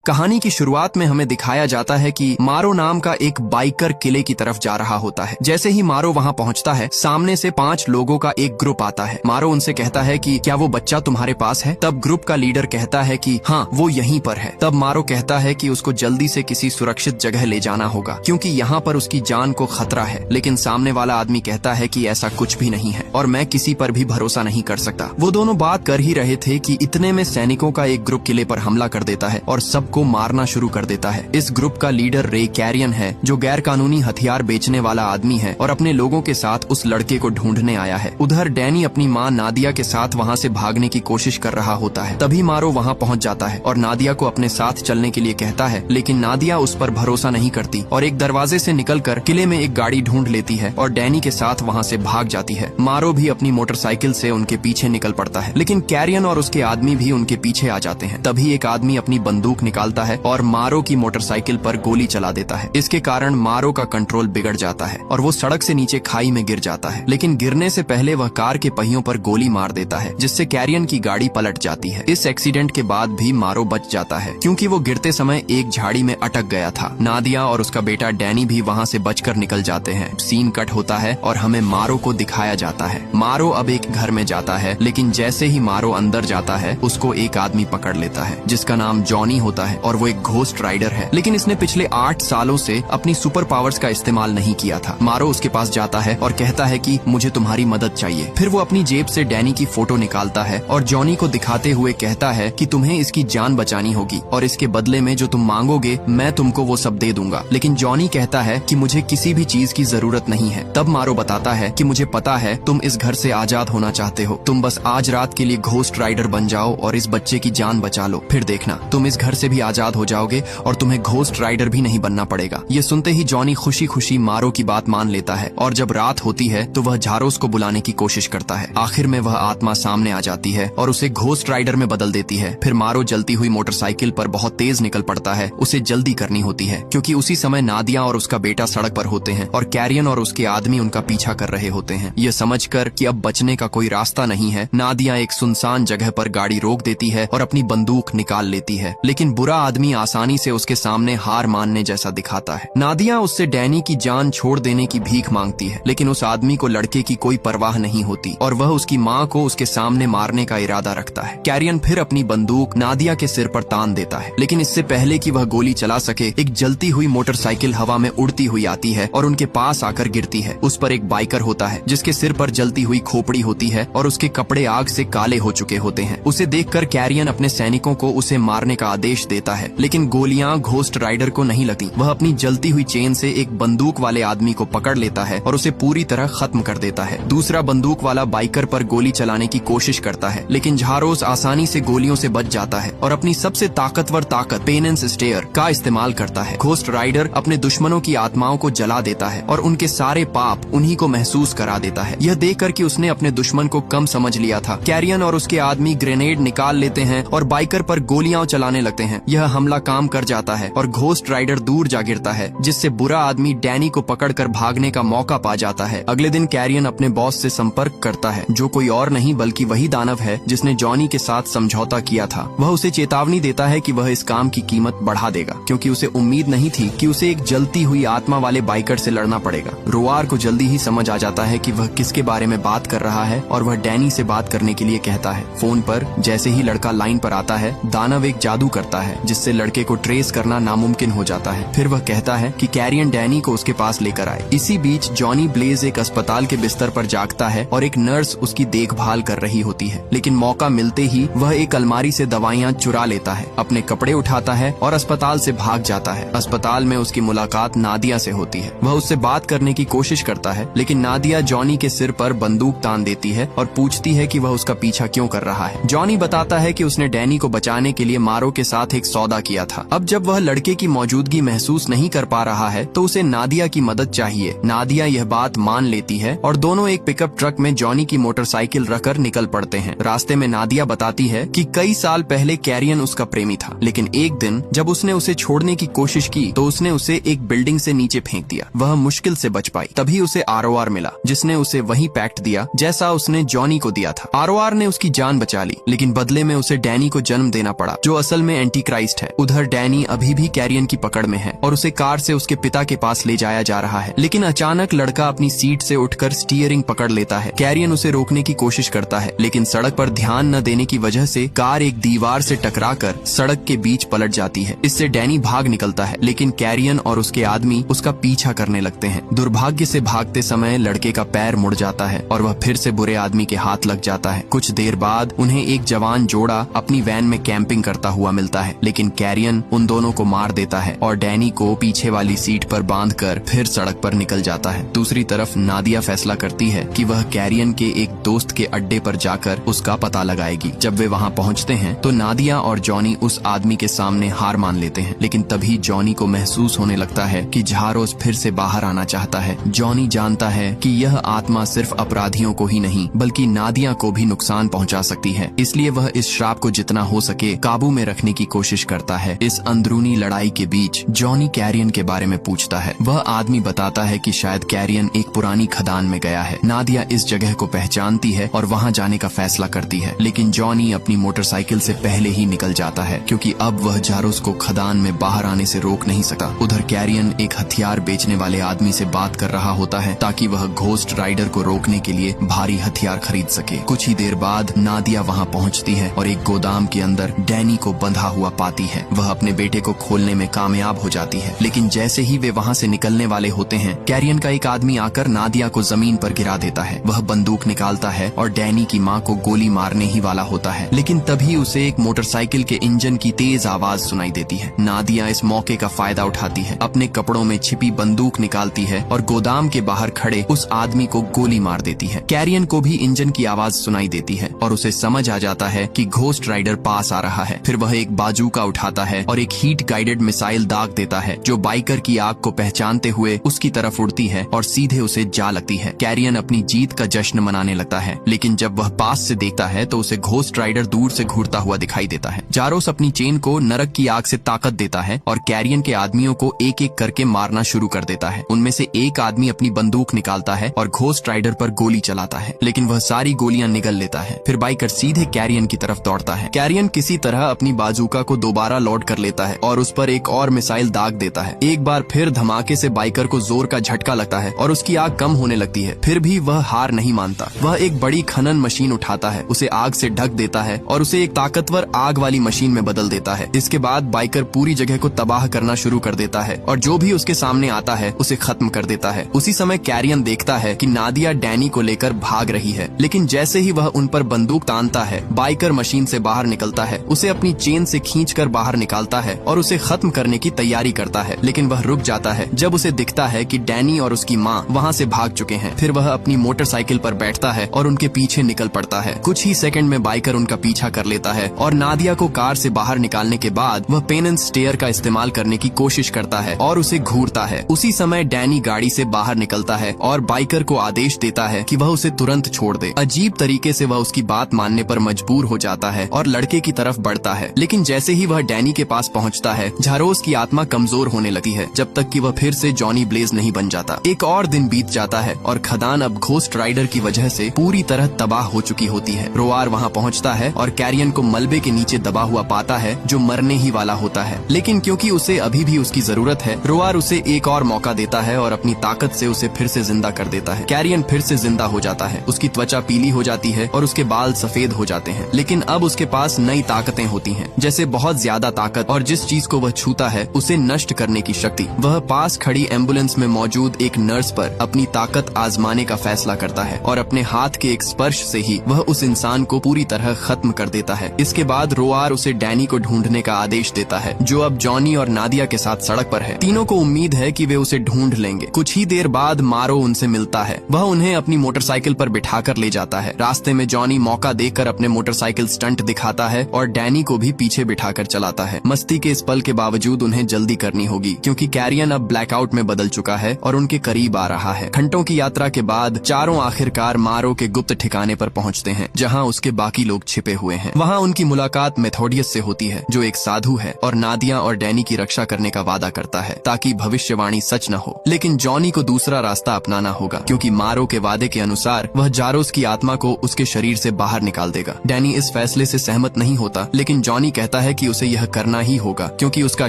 कहानी की शुरुआत में हमें दिखाया जाता है कि मारो नाम का एक बाइकर किले की तरफ जा रहा होता है। जैसे ही मारो वहां पहुंचता है, सामने से 5 लोगों का एक ग्रुप आता है। मारो उनसे कहता है कि क्या वो बच्चा तुम्हारे पास है? तब ग्रुप का लीडर कहता है कि हाँ, वो यहीं पर है। तब मारो कहता है कि उसको जल्दी से किसी सुरक्षित जगह ले जाना होगा क्योंकि यहाँ पर उसकी जान को खतरा है। लेकिन सामने वाला आदमी कहता है कि ऐसा कुछ भी नहीं है और मैं किसी पर भी भरोसा नहीं कर सकता। वो दोनों बात कर ही रहे थे कि इतने में सैनिकों का एक ग्रुप किले पर हमला कर देता है और को मारना शुरू कर देता है। इस ग्रुप का लीडर रे कैरियन है, जो गैर कानूनी हथियार बेचने वाला आदमी है और अपने लोगों के साथ उस लड़के को ढूंढने आया है। उधर डैनी अपनी माँ नादिया के साथ वहाँ से भागने की कोशिश कर रहा होता है। तभी मारो वहाँ पहुँच जाता है और नादिया को अपने साथ चलने के लिए कहता है, लेकिन नादिया उस पर भरोसा नहीं करती और एक दरवाजे से निकलकर किले में एक गाड़ी ढूंढ लेती है और डैनी के साथ वहाँ से भाग जाती है। मारो भी अपनी मोटरसाइकिल से उनके पीछे निकल पड़ता है, लेकिन कैरियन और उसके आदमी भी उनके पीछे आ जाते हैं। तभी एक आदमी अपनी बंदूक निकालता है और मारो की मोटरसाइकिल पर गोली चला देता है। इसके कारण मारो का कंट्रोल बिगड़ जाता है और वो सड़क से नीचे खाई में गिर जाता है। लेकिन गिरने से पहले वह कार के पहियों पर गोली मार देता है, जिससे कैरियन की गाड़ी पलट जाती है। इस एक्सीडेंट के बाद भी मारो बच जाता है क्योंकि वो गिरते समय एक झाड़ी में अटक गया था। नादिया और उसका बेटा डैनी भी वहाँ से बचकर निकल जाते हैं। सीन कट होता है और हमें मारो को दिखाया जाता है। मारो अब एक घर में जाता है, लेकिन जैसे ही मारो अंदर जाता है, उसको एक आदमी पकड़ लेता है जिसका नाम जॉनी होता है और वो एक घोस्ट राइडर है। लेकिन इसने पिछले 8 सालों से अपनी सुपर पावर्स का इस्तेमाल नहीं किया था। मारो उसके पास जाता है और कहता है कि मुझे तुम्हारी मदद चाहिए। फिर वो अपनी जेब से डैनी की फोटो निकालता है और जॉनी को दिखाते हुए कहता है कि तुम्हें इसकी जान बचानी होगी और इसके बदले में जो तुम मांगोगे मैं तुमको वो सब दे दूंगा। लेकिन जॉनी कहता है कि मुझे किसी भी चीज की जरूरत नहीं है। तब मारो बताता है कि मुझे पता है तुम इस घर से आजाद होना चाहते हो, तुम बस आज रात के लिए घोस्ट राइडर बन जाओ और इस बच्चे की जान बचा लो, फिर देखना तुम इस घर से भी आजाद हो जाओगे और तुम्हें घोस्ट राइडर भी नहीं बनना पड़ेगा। ये सुनते ही जॉनी खुशी खुशी मारो की बात मान लेता है और जब रात होती है तो वह झारोस को बुलाने की कोशिश करता है। आखिर में वह आत्मा सामने आ जाती है और उसे घोस्ट राइडर में बदल देती है। फिर मारो जलती हुई मोटरसाइकिल पर बहुत तेज निकल पड़ता है। उसे जल्दी करनी होती है क्योंकि उसी समय नादिया और उसका बेटा सड़क पर होते हैं और कैरियन और उसके आदमी उनका पीछा कर रहे होते हैं। ये समझकर कि अब बचने का कोई रास्ता नहीं है, नादिया एक सुनसान जगह पर गाड़ी रोक देती है और अपनी बंदूक निकाल लेती है। लेकिन बुरा आदमी आसानी से उसके सामने हार मानने जैसा दिखाता है। नादिया उससे डैनी की जान छोड़ देने की भीख मांगती है, लेकिन उस आदमी को लड़के की कोई परवाह नहीं होती और वह उसकी माँ को उसके सामने मारने का इरादा रखता है। कैरियन फिर अपनी बंदूक नादिया के सिर पर तान देता है, लेकिन इससे पहले कि वह गोली चला सके, एक जलती हुई मोटरसाइकिल हवा में उड़ती हुई आती है और उनके पास आकर गिरती है। उस पर एक बाइकर होता है जिसके सिर पर जलती हुई खोपड़ी होती है और उसके कपड़े आग से काले हो चुके होते हैं। उसे देखकर कैरियन अपने सैनिकों को उसे मारने का आदेश देता है, लेकिन गोलियां घोस्ट राइडर को नहीं लगती। वह अपनी जलती हुई चेन से एक बंदूक वाले आदमी को पकड़ लेता है और उसे पूरी तरह खत्म कर देता है। दूसरा बंदूक वाला बाइकर पर गोली चलाने की कोशिश करता है, लेकिन झारोस आसानी से गोलियों से बच जाता है और अपनी सबसे ताकतवर ताकत पेनेंस स्टेयर का इस्तेमाल करता है। घोस्ट राइडर अपने दुश्मनों की आत्माओं को जला देता है और उनके सारे पाप उन्हीं को महसूस करा देता है। यह देखकर कि उसने अपने दुश्मन को कम समझ लिया था, कैरियन और उसके आदमी ग्रेनेड निकाल लेते हैं और बाइकर पर गोलियां चलाने लगते हैं। यह हमला काम कर जाता है और घोस्ट राइडर दूर जा गिरता है, जिससे बुरा आदमी डैनी को पकड़कर भागने का मौका पा जाता है। अगले दिन कैरियन अपने बॉस से संपर्क करता है, जो कोई और नहीं बल्कि वही दानव है जिसने जॉनी के साथ समझौता किया था। वह उसे चेतावनी देता है कि वह इस काम की कीमत बढ़ा देगा क्योंकि उसे उम्मीद नहीं थी कि उसे एक जलती हुई आत्मा वाले बाइकर से लड़ना पड़ेगा। रोआर को जल्दी ही समझ आ जाता है कि वह किसके बारे में बात कर रहा है और वह डैनी से बात करने के लिए कहता है। फोन पर जैसे ही लड़का लाइन पर आता है, दानव एक जादू करता है जिससे लड़के को ट्रेस करना नामुमकिन हो जाता है। फिर वह कहता है कि कैरियन डैनी को उसके पास लेकर आए। इसी बीच जॉनी ब्लेज एक अस्पताल के बिस्तर पर जागता है और एक नर्स उसकी देखभाल कर रही होती है, लेकिन मौका मिलते ही वह एक अलमारी से दवाइयाँ चुरा लेता है, अपने कपड़े उठाता है और अस्पताल से भाग जाता है। अस्पताल में उसकी मुलाकात नादिया से होती है। वह उससे बात करने की कोशिश करता है, लेकिन नादिया जॉनी के सिर पर बंदूक तान देती है और पूछती है कि वह उसका पीछा क्यों कर रहा है। जॉनी बताता है कि उसने डैनी को बचाने के लिए मारो के साथ एक सौदा किया था। अब जब वह लड़के की मौजूदगी महसूस नहीं कर पा रहा है तो उसे नादिया की मदद चाहिए। नादिया यह बात मान लेती है और दोनों एक पिकअप ट्रक में जॉनी की मोटरसाइकिल रखकर निकल पड़ते हैं। रास्ते में नादिया बताती है कि कई साल पहले कैरियन उसका प्रेमी था, लेकिन एक दिन जब उसने उसे छोड़ने की कोशिश की तो उसने उसे एक बिल्डिंग से नीचे फेंक दिया। वह मुश्किल से बच पाई। तभी उसे आरओआर मिला, जिसने उसे वही पैक्ट दिया जैसा उसने जॉनी को दिया था। आरओआर ने उसकी जान बचा ली, लेकिन बदले में उसे डैनी को जन्म देना पड़ा, जो असल में एंटी क्राइस्ट है। उधर डैनी अभी भी कैरियन की पकड़ में है और उसे कार से उसके पिता के पास ले जाया जा रहा है, लेकिन अचानक लड़का अपनी सीट से उठकर स्टीयरिंग पकड़ लेता है। कैरियन उसे रोकने की कोशिश करता है, लेकिन सड़क पर ध्यान न देने की वजह से कार एक दीवार से टकराकर सड़क के बीच पलट जाती है। इससे डैनी भाग निकलता है, लेकिन कैरियन और उसके आदमी उसका पीछा करने लगते हैं। दुर्भाग्य से भागते समय लड़के का पैर मुड़ जाता है और वह फिर से बुरे आदमी के हाथ लग जाता है। कुछ देर बाद उन्हें एक जवान जोड़ा अपनी वैन में कैंपिंग करता हुआ मिलता है, लेकिन कैरियन उन दोनों को मार देता है और डैनी को पीछे वाली सीट पर बांधकर फिर सड़क पर निकल जाता है। दूसरी तरफ नादिया फैसला करती है कि वह कैरियन के एक दोस्त के अड्डे पर जाकर उसका पता लगाएगी। जब वे वहां पहुंचते हैं तो नादिया और जॉनी उस आदमी के सामने हार मान लेते हैं, लेकिन तभी जॉनी को महसूस होने लगता है कि झारोस फिर से बाहर आना चाहता है। जॉनी जानता है कि यह आत्मा सिर्फ अपराधियों को ही नहीं बल्कि नादिया को भी नुकसान पहुंचा सकती है, इसलिए वह इस श्राप को जितना हो सके काबू में रखने की कोशिश करता है। इस अंदरूनी लड़ाई के बीच जॉनी कैरियन के बारे में पूछता है। वह आदमी बताता है कि शायद कैरियन एक पुरानी खदान में गया है। नादिया इस जगह को पहचानती है और वहां जाने का फैसला करती है, लेकिन जॉनी अपनी मोटरसाइकिल से पहले ही निकल जाता है क्योंकि अब वह जारोस को खदान में बाहर आने से रोक नहीं सकता। उधर कैरियन एक हथियार बेचने वाले आदमी से बात कर रहा होता है ताकि वह घोस्ट राइडर को रोकने के लिए भारी हथियार खरीद सके। कुछ ही देर बाद नादिया वहां पहुंचती है और एक गोदाम के अंदर डैनी को बंधा हुआ पाती है। वह अपने बेटे को खोलने में कामयाब हो जाती है, लेकिन जैसे ही वे वहां से निकलने वाले होते हैं कैरियन का एक आदमी आकर नादिया को जमीन पर गिरा देता है। वह बंदूक निकालता है और डैनी की मां को गोली मारने ही वाला होता है, लेकिन तभी उसे एक मोटरसाइकिल के इंजन की तेज आवाज सुनाई देती है। नादिया इस मौके का फायदा उठाती है, अपने कपड़ों में छिपी बंदूक निकालती है और गोदाम के बाहर खड़े उस आदमी को गोली मार देती है। कैरियन को भी इंजन की आवाज सुनाई देती है और उसे समझ आ जाता है कि घोस्ट राइडर पास आ रहा है। फिर वह एक बाजूका उठाता है और एक हीट गाइडेड मिसाइल दाग देता है जो बाइकर की आग को पहचानते हुए उसकी तरफ उड़ती है और सीधे उसे जा लगती है। कैरियन अपनी जीत का जश्न मनाने लगता है, लेकिन जब वह पास से देखता है तो उसे घोस्ट राइडर दूर से घूरता हुआ दिखाई देता है। जारोस अपनी चेन को नरक की आग से ताकत देता है और कैरियन के आदमियों को एक एक करके मारना शुरू कर देता है। उनमें से एक आदमी अपनी बंदूक निकालता है और घोस्ट राइडर पर गोली चलाता है, लेकिन वह सारी गोलियां निगल लेता है। फिर बाइकर सीधे कैरियन की तरफ दौड़ता है। कैरियन किसी तरह अपनी बाजूका को दोबारा लोड कर लेता है और उस पर एक और मिसाइल दाग देता है। एक बार फिर धमाके से बाइकर को जोर का झटका लगता है और उसकी आग कम होने लगती है। फिर भी वह हार नहीं मानता। वह एक बड़ी खनन मशीन उठाता है, उसे आग से ढक देता है और उसे एक ताकतवर आग वाली मशीन में बदल देता है। इसके बाद बाइकर पूरी जगह को तबाह करना शुरू कर देता है और जो भी उसके सामने आता है उसे खत्म कर देता है। उसी समय कैरियन देखता है कि नादिया डैनी को लेकर भाग रही है, लेकिन जैसे ही वह उन पर बंदूक तानता है बाइकर मशीन से बाहर निकलता है, उसे अपनी चेन से खींचकर बाहर निकालता है और उसे खत्म करने की तैयारी करता है, लेकिन वह रुक जाता है जब उसे दिखता है कि डैनी और उसकी माँ वहाँ से भाग चुके हैं। फिर वह अपनी मोटरसाइकिल पर बैठता है और उनके पीछे निकल पड़ता है। कुछ ही सेकंड में बाइकर उनका पीछा कर लेता है और नादिया को कार से बाहर निकालने के बाद वह पेन एंड स्टेयर का इस्तेमाल करने की कोशिश करता है और उसे घूरता है। उसी समय डैनी गाड़ी से बाहर निकलता है और बाइकर को आदेश देता है कि वह उसे तुरंत छोड़ दे। अजीब तरीके से वह उसकी बात मानने पर मजबूर हो जाता है और लड़के की तरफ बढ़ता है, लेकिन जैसे ही वह डैनी के पास पहुंचता है जारोस की आत्मा कमजोर होने लगती है जब तक कि वह फिर से जॉनी ब्लेज नहीं बन जाता। एक और दिन बीत जाता है और खदान अब घोस्ट राइडर की वजह से पूरी तरह तबाह हो चुकी होती है। रोआर वहां पहुंचता है और कैरियन को मलबे के नीचे दबा हुआ पाता है जो मरने ही वाला होता है, लेकिन क्योंकि उसे अभी भी उसकी जरूरत है रोआर उसे एक और मौका देता है और अपनी ताकत से उसे फिर से जिंदा कर देता है। कैरियन फिर से जिंदा हो जाता है, उसकी त्वचा पीली हो जाती है और उसके बाल सफेद हो जाते हैं, लेकिन अब उसके पास नई ताकतें होती हैं, जैसे बहुत ज्यादा ताकत और जिस चीज को वह छूता है उसे नष्ट करने की शक्ति। वह पास खड़ी एम्बुलेंस में मौजूद एक नर्स पर अपनी ताकत आजमाने का फैसला करता है और अपने हाथ के एक स्पर्श से ही वह उस इंसान को पूरी तरह खत्म कर देता है। इसके बाद रोआर उसे डैनी को ढूंढने का आदेश देता है जो अब जॉनी और नादिया के साथ सड़क पर है। तीनों को उम्मीद है कि वे उसे ढूंढ लेंगे। कुछ ही देर बाद मारो उनसे मिलता है। वह उन्हें अपनी मोटरसाइकिल पर बिठाकर ले जाता है। रास्ते में जॉनी मौका देखकर अपने मोटरसाइकिल स्टंट दिखाता है और डैनी को भी पीछे बिठाकर चलाता है। मस्ती के इस पल के बावजूद उन्हें जल्दी करनी होगी क्योंकि कैरियन अब ब्लैकआउट में बदल चुका है और उनके करीब आ रहा है। घंटों की यात्रा के बाद चारों आखिरकार मारो के गुप्त ठिकाने पर पहुंचते हैं जहां उसके बाकी लोग छिपे हुए हैं। वहां उनकी मुलाकात मेथोडियस से होती है जो एक साधु है और नादिया और डैनी की रक्षा करने का वादा करता है ताकि भविष्यवाणी सच न हो। लेकिन जॉनी को दूसरा रास्ता अपनाना होगा क्योंकि मारो के वादे के अनुसार वह जारोस की आत्मा को उसके शरीर से बाहर निकाल देगा। डैनी इस फैसले से सहमत नहीं होता, लेकिन जॉनी कहता है कि उसे यह करना ही होगा क्योंकि उसका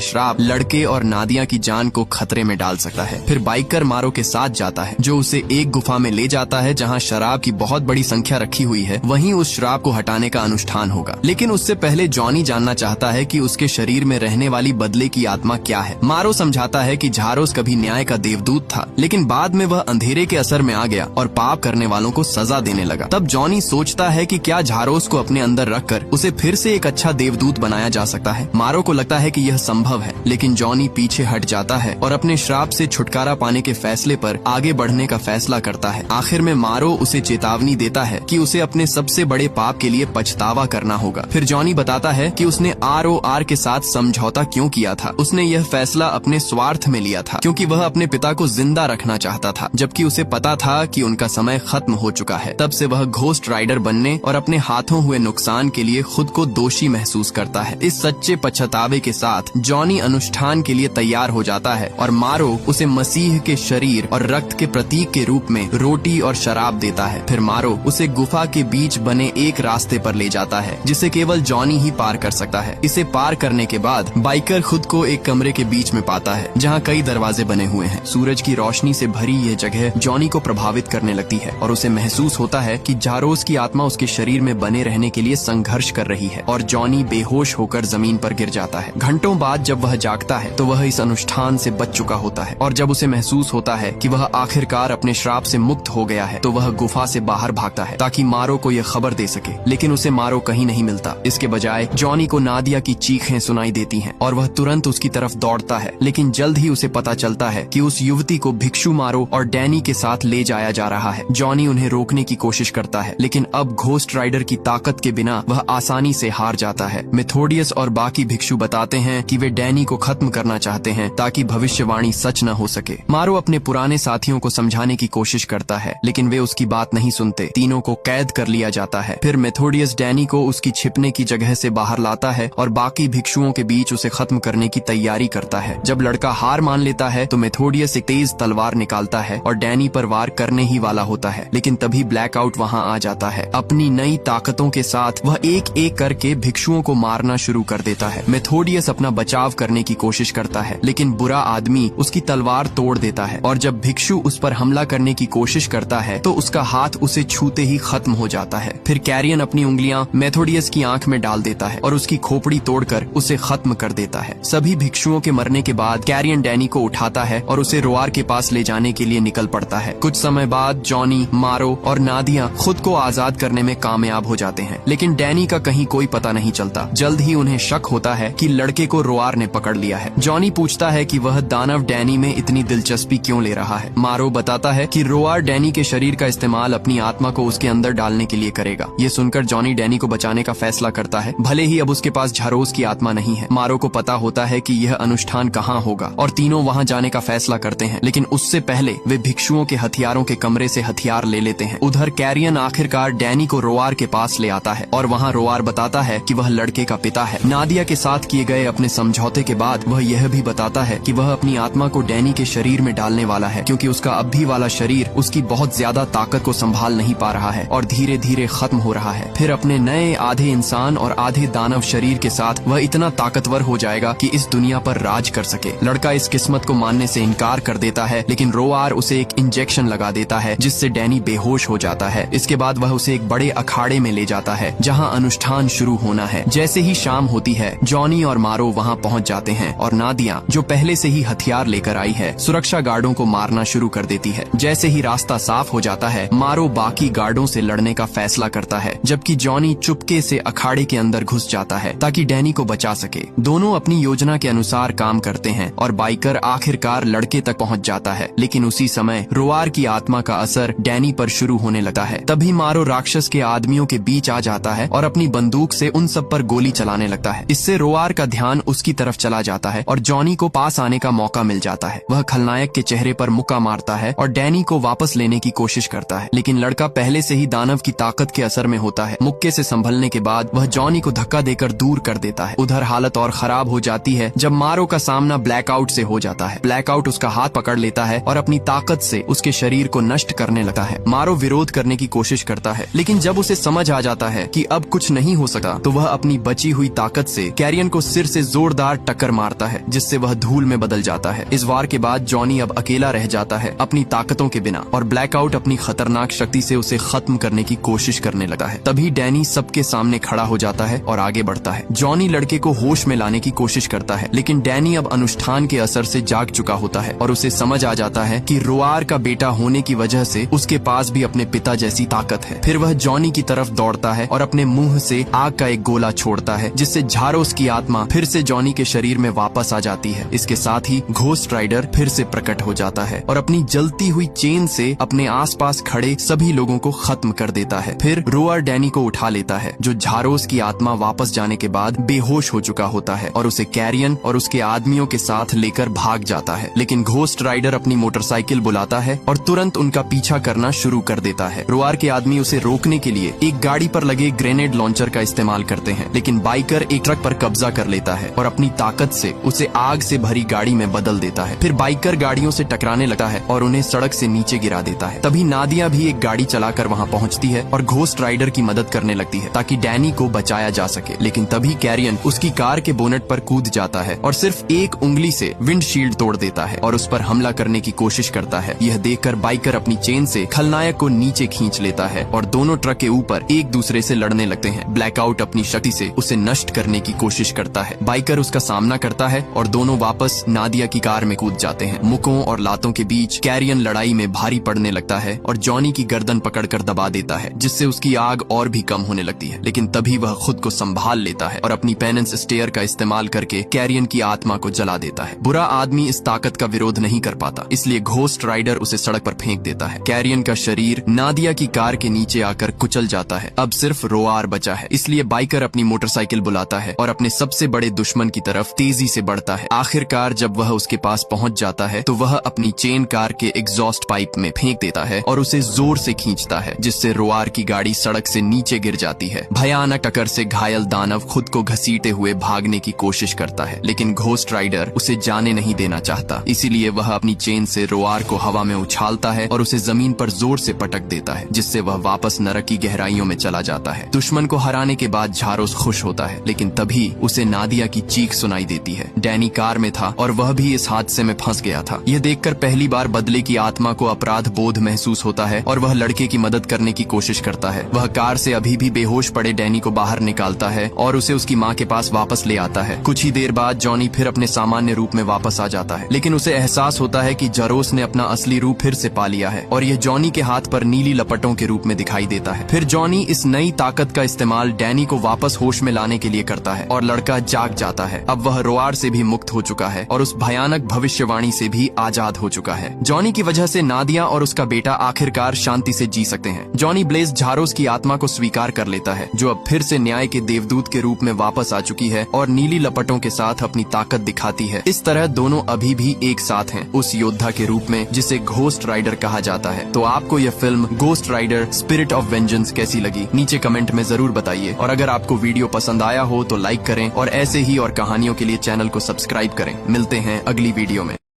श्राप लड़के और नादिया की जान को खतरे में डाल सकता है। फिर बाइकर मारो के साथ जाता है जो उसे एक गुफा में ले जाता है जहाँ शराब की बहुत बड़ी संख्या रखी हुई है। वहीं उस श्राप को हटाने का अनुष्ठान होगा। लेकिन उससे पहले जॉनी जानना चाहता है कि उसके शरीर में रहने वाली बदले की आत्मा क्या है। मारो समझाता है कि झारोस कभी न्याय का देवदूत था, लेकिन बाद में वह अंधेरे के असर में आ गया और पाप करने वालों को सजा देने लगा। तब जॉनी सोचता है कि क्या झारोस को अपने अंदर रखकर उसे फिर से एक अच्छा देवदूत बनाया जा सकता है। मारो को लगता है कि यह संभव है, लेकिन जॉनी पीछे हट जाता है और अपने श्राप से छुटकारा पाने के फैसले पर आगे बढ़ने का फैसला करता है। आखिर में मारो उसे चेतावनी देता है कि उसे अपने सबसे बड़े पाप के लिए पछतावा करना होगा। फिर जॉनी बताता है कि उसने ROR के साथ समझौता क्यों किया था। उसने यह फैसला अपने स्वार्थ में लिया था क्योंकि वह अपने पिता को जिंदा रखना चाहता था, जबकि उसे पता था कि उनका समय खत्म हो चुका है। तब से वह घोस्ट राइडर बनने और अपने हाथों हुए नुकसान के लिए खुद को दोषी महसूस करता है। इस सच्चे पछतावे के साथ जॉनी अनुष्ठान के लिए तैयार हो जाता है और मारो उसे मसीह के शरीर और रक्त के प्रतीक के रूप में रोटी और शराब देता है। फिर मारो उसे गुफा के बीच बने एक रास्ते पर ले जाता है जिसे केवल जॉनी ही पार कर सकता है। इसे पार करने के बाद बाइकर खुद को एक कमरे के बीच में पाता है जहाँ कई दरवाजे बने हुए हैं। सूरज की रोशनी से भरी यह जगह जॉनी को प्रभावित करने लगती है और उसे महसूस होता है कि झारोस की आत्मा उसके शरीर में बने रहने के लिए संघर्ष कर रही है और जॉनी बेहोश होकर जमीन पर गिर जाता है। घंटों बाद जब वह जागता है तो वह इस अनुष्ठान से बच चुका होता है और जब उसे महसूस होता है कि वह आखिरकार अपने श्राप से मुक्त हो गया है तो वह गुफा से बाहर भागता है ताकि मारो को यह खबर दे सके। लेकिन उसे मारो कहीं नहीं मिलता। इसके बजाय जॉनी को नादिया की चीखें सुनाई देती हैं और वह तुरंत उसकी तरफ दौड़ता है। लेकिन जल्द ही उसे पता चलता है कि उस युवती को भिक्षु मारो और डैनी के साथ ले जाया जा रहा है। जॉनी उन्हें रोकने की कोशिश करता है, लेकिन अब घोस्ट राइडर की ताकत के बिना वह आसानी से हार जाता है। मेथोडियस और बाकी भिक्षु बताते हैं कि वे डैनी को खत्म करना चाहते हैं ताकि भविष्यवाणी सच न हो सके। मारो अपने पुराने साथियों को समझाने की कोशिश करता है, लेकिन वे उसकी बात नहीं सुनते। तीनों को कैद कर लिया जाता है। फिर मेथोडियस डैनी को उसकी छिपने की जगह से बाहर लाता है और बाकी भिक्षुओं के बीच उसे खत्म करने की तैयारी करता है। जब लड़का हार मान लेता है तो मेथोडियस एक तेज तलवार निकालता है और डैनी पर वार करने ही वाला होता है, लेकिन तभी ब्लैकआउट वहां आ जाता है। अपनी नई ताकतों के साथ वह एक एक करके भिक्षुओं को मारना शुरू कर देता है। मेथोडियस अपना बचाव करने की कोशिश करता है, लेकिन बुरा आदमी उसकी तलवार तोड़ देता है और जब भिक्षु उस पर हमला करने की कोशिश करता है तो उसका हाथ उसे छूते ही खत्म हो जाता है। फिर कैरियन अपनी उंगलियां मेथोडियस की आंख में डाल देता है और उसकी खोपड़ी तोड़कर उसे खत्म कर देता है। सभी भिक्षुओं के मरने के बाद कैरियन डैनी को उठाता है और उसे रोआर के पास ले जाने के लिए निकल पड़ता है। कुछ समय बाद जॉनी, मारो और नादिया खुद को आजाद करने में कामयाब हो जाते हैं, लेकिन डैनी का कहीं कोई पता नहीं चलता। जल्द ही उन्हें शक होता है कि लड़के को रोआर ने पकड़ लिया है। जॉनी पूछता है कि वह दानव डैनी में इतनी दिलचस्पी क्यों ले रहा है। मारो बताता है कि रोआर डैनी के शरीर का इस्तेमाल अपनी आत्मा को उसके अंदर डालने के लिए करेगा। ये सुनकर जॉनी डैनी को बचाने का फैसला करता है, भले ही अब उसके पास झारोस की आत्मा नहीं है। मारो को पता होता है कि यह अनुष्ठान कहाँ होगा और तीनों वहाँ जाने का फैसला करते हैं, लेकिन उससे पहले वे भिक्षुओं के हथियारों के कमरे से हथियार ले लेते हैं। उधर कैरियन आखिरकार डैनी को रोआर के पास ले आता है और वहाँ रोआर बताता है कि वह लड़के का पिता है। नादिया के साथ किए गए अपने समझौते के बाद वह यह भी बताता है कि वह अपनी आत्मा को डैनी के शरीर में डालने वाला है, क्योंकि उसका अब भी वाला शरीर उसकी बहुत ज्यादा ताकत को संभाल नहीं पा रहा है और धीरे धीरे खत्म हो रहा है। फिर अपने नए आधे इंसान और आधे दानव शरीर के साथ वह इतना ताकतवर हो जाएगा कि इस दुनिया पर राज कर सके। लड़का इस किस्मत को मानने से इनकार कर देता है, लेकिन रोआर उसे एक इंजेक्शन लगा देता है जिससे डैनी बेहोश हो जाता है। इसके बाद वह उसे एक बड़े अखाड़े में ले जाता है जहां अनुष्ठान शुरू होना है। जैसे ही शाम होती है जॉनी और मारो वहां पहुंच जाते हैं और नादिया, जो पहले से ही हथियार लेकर आई है, सुरक्षा गार्डों को मारना शुरू कर देती है। जैसे ही रास्ता साफ हो जाता है मारो बाकी गार्डों से लड़ने का फैसला करता है, जबकि जॉनी चुपके से अखाड़े के अंदर घुस जाता है ताकि डैनी को बचा सके। दोनों अपनी योजना के अनुसार काम करते हैं और बाइकर आखिरकार लड़के तक पहुंच जाता है, लेकिन उसी समय रोआर की आत्मा का असर डैनी पर शुरू होने लगता है। तभी मारो राक्षस के आदमियों के बीच आ जाता है और अपनी बंदूक से उन सब पर गोली चलाने लगता है। इससे रोआर का ध्यान उसकी तरफ चला जाता है और जॉनी को पास आने का मौका मिल जाता है। वह खलनायक के चेहरे पर मुक्का मारता है और डैनी को वापस लेने की कोशिश करता है, लेकिन लड़का पहले से ही दानव की ताकत के असर में होता है। मुक्के से संभलने के बाद वह जॉनी को धक्का देकर दूर कर देता है। उधर हालत और खराब हो जाती है जब मारो का सामना ब्लैकआउट से हो जाता है। ब्लैकआउट उसका हाथ पकड़ लेता है और अपनी ताकत से उसके शरीर को नष्ट करने लगता है। मारो विरोध करने की कोशिश करता है, लेकिन जब उसे समझ आ जाता है कि अब कुछ नहीं हो सका तो वह अपनी बची हुई ताकत से कैरियन को सिर से जोरदार टक्कर मारता है, जिससे वह धूल में बदल जाता है। इस वार के बाद जॉनी अब अकेला रह जाता है अपनी ताकतों के बिना, और ब्लैकआउट अपनी खतरनाक शक्ति से उसे खत्म करने की कोशिश करने लगता है। तभी डैनी सबके सामने खड़ा हो जाता है और आगे बढ़ता है। जॉनी लड़के को होश में लाने की कोशिश करता है, लेकिन डैनी अब अनुष्ठान के असर से जाग चुका होता है और उसे समझ आ जाता है कि रोआर का बेटा होने की वजह से उसके पास भी अपने पिता जैसी ताकत है। फिर वह जॉनी की तरफ दौड़ता है और अपने मुंह से आग का एक गोला छोड़ता है, जिससे झारोस की आत्मा फिर से जॉनी के शरीर में वापस आ जाती है। इसके साथ ही घोस्ट राइडर फिर से प्रकट हो जाता है और अपनी जलती हुई चेन से अपने आसपास खड़े सभी लोगों को खत्म कर देता है। फिर रोअर डैनी को उठा लेता है, जो झारोस की आत्मा वापस जाने के बाद बेहोश हो चुका होता है, और उसे कैरियन और उसके आदमियों के साथ लेकर भाग जाता है। लेकिन घोस्ट राइडर अपनी मोटरसाइकिल बुलाता है और तुरंत उनका पीछा करना शुरू कर देता है। रोआर के आदमी उसे रोकने के लिए एक गाड़ी पर लगे ग्रेनेड लॉन्चर का इस्तेमाल करते हैं, लेकिन बाइकर एक ट्रक पर कब्जा कर लेता है और अपनी ताकत से उसे आग से भरी गाड़ी में बदल देता है। फिर बाइकर गाड़ियों से टकराने लगता है और उन्हें सड़क से नीचे गिरा देता है। तभी नादिया भी एक गाड़ी चलाकर वहां पहुंचती है और घोस्ट राइडर की मदद करने लगती है ताकि डैनी को बचाया जा सके। लेकिन तभी कैरियन उसकी कार के बोनट पर कूद जाता है और सिर्फ एक उंगली से विंडशील्ड तोड़ देता है और उस पर हमला करने की कोशिश करता है। यह देखकर बाइकर अपनी चेन से खलनायक को नीचे खींच लेता है और दोनों ट्रक के ऊपर एक दूसरे से लड़ने लगते हैं। ब्लैकआउट अपनी शक्ति से उसे नष्ट करने की कोशिश करता है। बाइकर उसका सामना करता है और दोनों वापस नादिया की कार में कूद जाते हैं। मुकों और लातों के बीच कैरियन लड़ाई में भारी पड़ने लगता है और जॉनी की गर्दन पकड़कर दबा देता है, जिससे उसकी आग और भी कम होने लगती है। लेकिन तभी वह खुद को संभाल लेता है और अपनी पेनेंस स्टेयर का इस्तेमाल करके कैरियन की आत्मा को जला देता है। बुरा आदमी इस ताकत का विरोध नहीं कर पाता, इसलिए घोस्ट राइडर उसे सड़क पर फेंक देता है। कैरियन का शरीर नादिया की कार के नीचे आकर कुचल जाता है। अब सिर्फ रोआर बचा है, इसलिए बाइकर अपनी मोटरसाइकिल बुलाता है और अपने सबसे बड़े दुश्मन की तरफ तेजी से बढ़ता है। आखिरकार जब वह उसके पास पहुंच जाता है तो वह अपनी चेन कार के एग्जॉस्ट पाइप में फेंक देता है और उसे जोर से खींचता है, जिससे रोआर की गाड़ी सड़क से नीचे गिर जाती है। भयानक टक्कर से घायल दानव खुद को घसीटे हुए भागने की कोशिश करता है, लेकिन घोस्ट राइडर उसे जाने नहीं देना चाहता। इसीलिए वह अपनी चेन से रोआर को हवा में उछालता है और उसे जमीन पर जोर से पटक देता है, जिससे वह वापस नरक की गहराइयों में चला जाता है। दुश्मन को हराने के बाद झारोस खुश होता है, लेकिन तभी उसे नादिया की चीख सुनाई देती है। डैनी कार में था और वह भी इस हादसे में फंस गया था। यह देखकर पहली बार बदले की आत्मा को अपराध बोध महसूस होता है और वह लड़के की मदद करने की कोशिश करता है। वह कार से अभी भी बेहोश पड़े डैनी को बाहर निकालता है और उसे उसकी माँ के पास वापस ले आता है। कुछ ही देर बाद जॉनी फिर अपने सामान्य रूप में वापस आ जाता है, लेकिन उसे एहसास होता है कि जरोस ने अपना असली रूप फिर से पा लिया है और यह जॉनी के हाथ पर नीली लपटों के रूप में दिखाई देता है। फिर जॉनी इस नई ताकत का इस्तेमाल डैनी को वापस होश में लाने के लिए करता है और लड़का जाग जाता है। अब वह रोआर से भी मुक्त हो चुका है और उस भयानक भविष्यवाणी से भी आजाद हो चुका है। जॉनी की वजह से नादिया और उसका बेटा आखिरकार शांति से जी सकते हैं। जॉनी ब्लेज झारोस की आत्मा को स्वीकार कर लेता है, जो अब फिर से न्याय के देवदूत के रूप में वापस आ चुकी है और नीली लपटों के साथ अपनी ताकत दिखाती है। इस तरह दोनों अभी भी एक साथ हैं, उस योद्धा के रूप में जिसे घोस्ट राइडर कहा जाता है। तो आपको यह film Ghost Rider Spirit of Vengeance कैसी लगी, नीचे कमेंट में जरूर बताइए। और अगर आपको वीडियो पसंद आया हो तो लाइक करें और ऐसे ही और कहानियों के लिए चैनल को सब्सक्राइब करें। मिलते हैं अगली वीडियो में।